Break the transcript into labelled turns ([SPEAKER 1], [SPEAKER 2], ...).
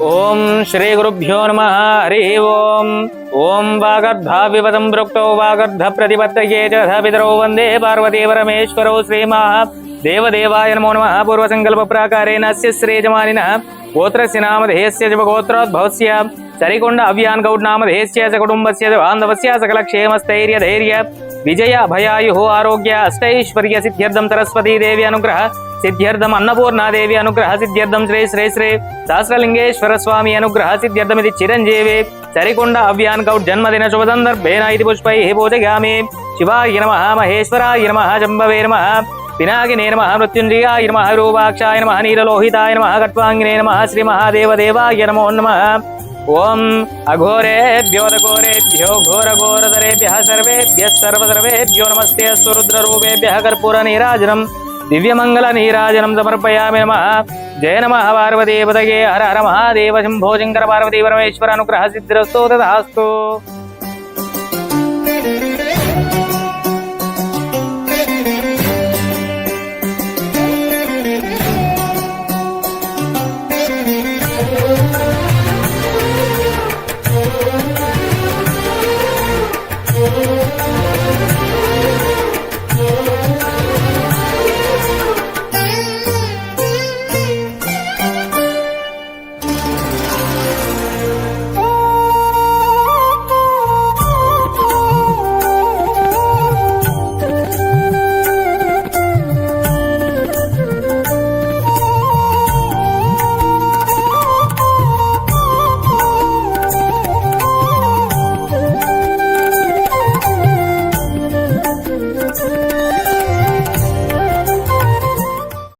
[SPEAKER 1] ओम श्री गुरुभ्यो नमः हरि ओम ओम वागर्धाविवदं प्रोक्तो वागर्ध प्रतिपत्तये च पितरौ वन्दे पार्वती परमेश्वरौ श्रीमः देवदेवाय नमो नमः। पूर्वसङ्कल्प प्राकारेण अस्य श्रेजमानिनः गोत्रस्य नामधेयस्य च गोत्रोद्भवस्य सरिकोण्ड अव्यान् गौड् नामधेयस्य च कुटुम्बस्य च बान्धवस्य सकलक्षेमस्थैर्य धैर्य विजय अभयायुः आरोग्य अष्टैश्वर्य सिद्ध्यर्थं सरस्वती देवी अनुग्रह सिद्ध्यर्थम अन्नपूर्णा देवी अनुग्रह सिद्ध्यर्थम श्री श्री श्री सहस्रलिंगेश्वर स्वामी अनुग्रह सिद्ध्यर्थमिति चिरंजीवी सरिकोण्ड अव्यान् गौड् जन्मदिन शुभ संदर्भेन इति पुष्पैः पूजयामि। शिवाय नमः, महेश्वराय नमः, जम्बवे नमः, पिनाकिने नमः, मृत्युंजयाय नमः, रूपाक्षाय नमः, नीललोहिताय नमः, खट्वाङ्गिने नमः, श्री महादेवदेवाय नमो नमः। ओम अघोरेभ्यो घोरेभ्यो घोरघोरधरेभ्यः सर्वेभ्यः सर्वसर्वेभ्यो नमस्ते अस्तु। रुद्ररूपेभ्यः कर्पूरनीराजनं दिव्यमङ्गलनीराजनं समर्पयामि। नमः। जय नमः पार्वतीपतये। हर हर महादेव शम्भो शङ्कर पार्वती परमेश्वर अनुग्रह सिद्धिरस्तु तथास्तु।